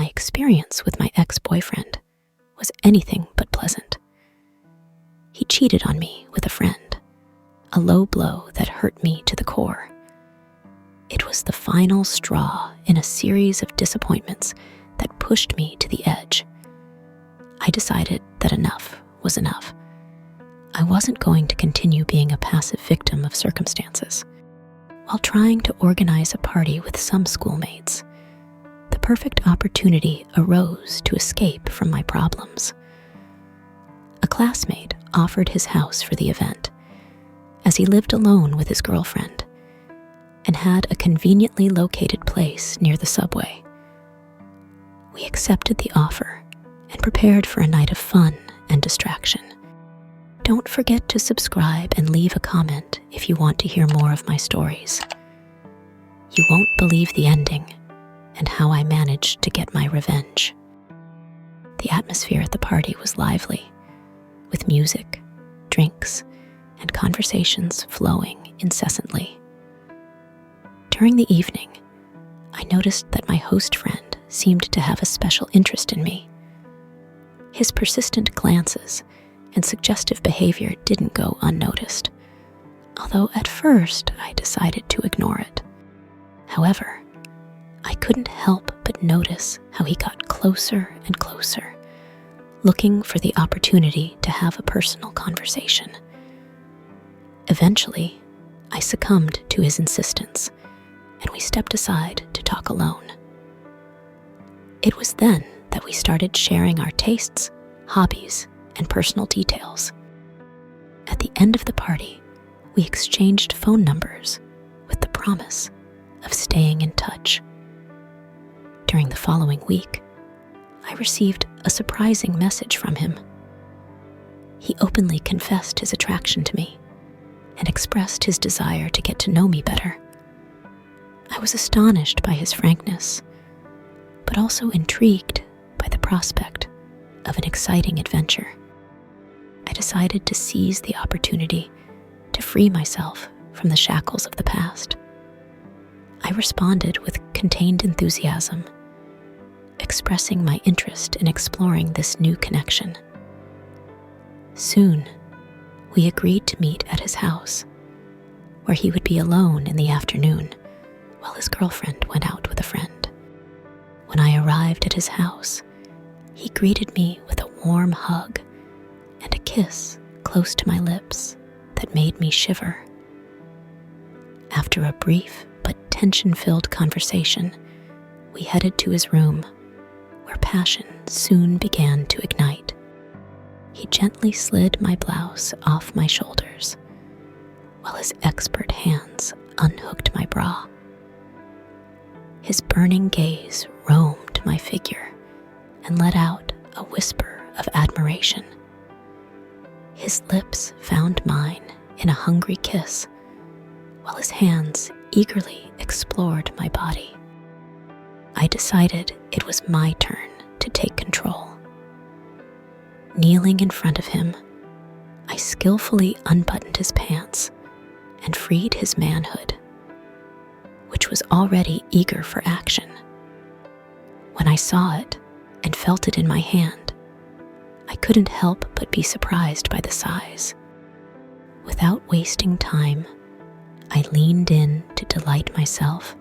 my experience with my ex-boyfriend was anything but pleasant. He cheated on me with a friend, a low blow that hurt me to the core. It was the final straw in a series of disappointments that pushed me to the edge. I decided that enough was enough. I wasn't going to continue being a passive victim of circumstances. While trying to organize a party with some schoolmates, the perfect opportunity arose to escape from my problems. A classmate offered his house for the event, as he lived alone with his girlfriend and had a conveniently located place near the subway. We accepted the offer and prepared for a night of fun and distraction. Don't forget to subscribe and leave a comment if you want to hear more of my stories. You won't believe the ending and how I managed to get my revenge. The atmosphere at the party was lively, with music, drinks, and conversations flowing incessantly. During the evening, I noticed that my host friend seemed to have a special interest in me. His persistent glances and suggestive behavior didn't go unnoticed, although at first I decided to ignore it. However, I couldn't help but notice how he got closer and closer, looking for the opportunity to have a personal conversation. Eventually, I succumbed to his insistence, and we stepped aside to talk alone. It was then that we started sharing our tastes, hobbies, and personal details. At the end of the party, we exchanged phone numbers with the promise of staying in touch. During the following week, I received a surprising message from him. He openly confessed his attraction to me and expressed his desire to get to know me better. I was astonished by his frankness, but also intrigued by the prospect of an exciting adventure. I decided to seize the opportunity to free myself from the shackles of the past. I responded with contained enthusiasm, expressing my interest in exploring this new connection. Soon, we agreed to meet at his house, where he would be alone in the afternoon while his girlfriend went out with a friend. When I arrived at his house, he greeted me with a warm hug and a kiss close to my lips that made me shiver. After a brief but tension-filled conversation, we headed to his room, where passion soon began to ignite. He gently slid my blouse off my shoulders, while his expert hands unhooked my bra. His burning gaze roamed my figure and let out a whisper of admiration. His lips found mine in a hungry kiss, while his hands eagerly explored my body. I decided it was my turn to take control. Kneeling in front of him, I skillfully unbuttoned his pants and freed his manhood, which was already eager for action. When I saw it and felt it in my hand, I couldn't help but be surprised by the size. Without wasting time, I leaned in to delight myself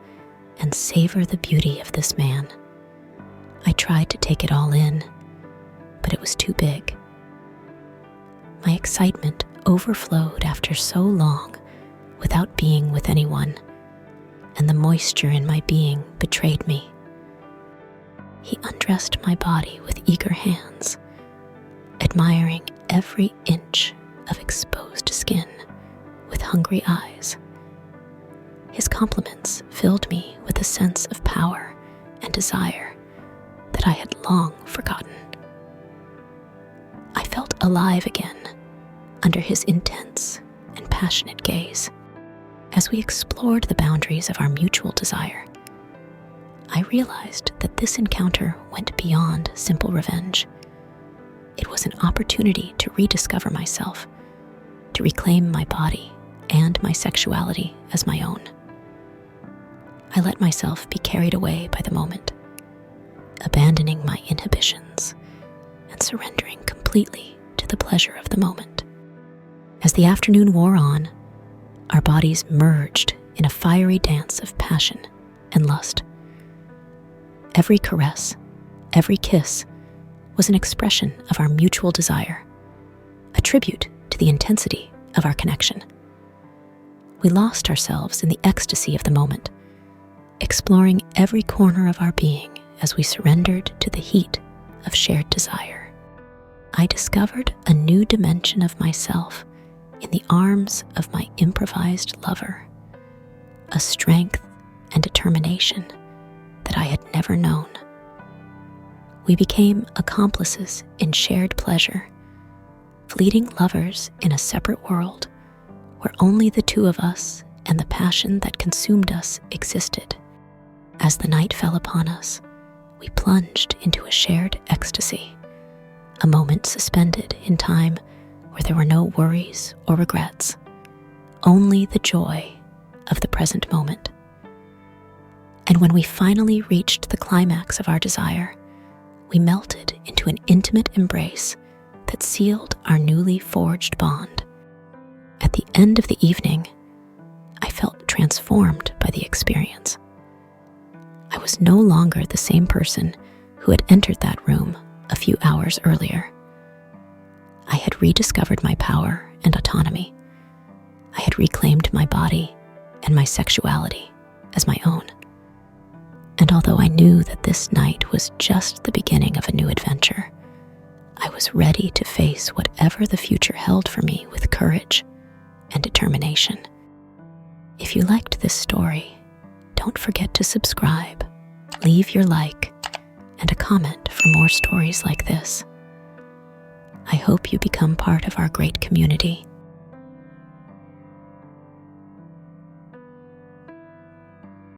and savor the beauty of this man. I tried to take it all in, but it was too big. My excitement overflowed after so long without being with anyone, and the moisture in my being betrayed me. He undressed my body with eager hands, admiring every inch of exposed skin with hungry eyes. His compliments filled me with a sense of power and desire that I had long forgotten. I felt alive again under his intense and passionate gaze. As we explored the boundaries of our mutual desire, I realized that this encounter went beyond simple revenge. It was an opportunity to rediscover myself, to reclaim my body and my sexuality as my own. I let myself be carried away by the moment, abandoning my inhibitions and surrendering completely to the pleasure of the moment. As the afternoon wore on, our bodies merged in a fiery dance of passion and lust. Every caress, every kiss was an expression of our mutual desire, a tribute to the intensity of our connection. We lost ourselves in the ecstasy of the moment, exploring every corner of our being as we surrendered to the heat of shared desire. I discovered a new dimension of myself in the arms of my improvised lover, a strength and determination that I had never known. We became accomplices in shared pleasure, fleeting lovers in a separate world where only the two of us and the passion that consumed us existed. As the night fell upon us, we plunged into a shared ecstasy, a moment suspended in time where there were no worries or regrets, only the joy of the present moment. And when we finally reached the climax of our desire, we melted into an intimate embrace that sealed our newly forged bond. At the end of the evening, I felt transformed by the experience. I was no longer the same person who had entered that room a few hours earlier. I had rediscovered my power and autonomy. I had reclaimed my body and my sexuality as my own. And although I knew that this night was just the beginning of a new adventure, I was ready to face whatever the future held for me with courage and determination. If you liked this story, don't forget to subscribe, leave your like, and a comment for more stories like this. I hope you become part of our great community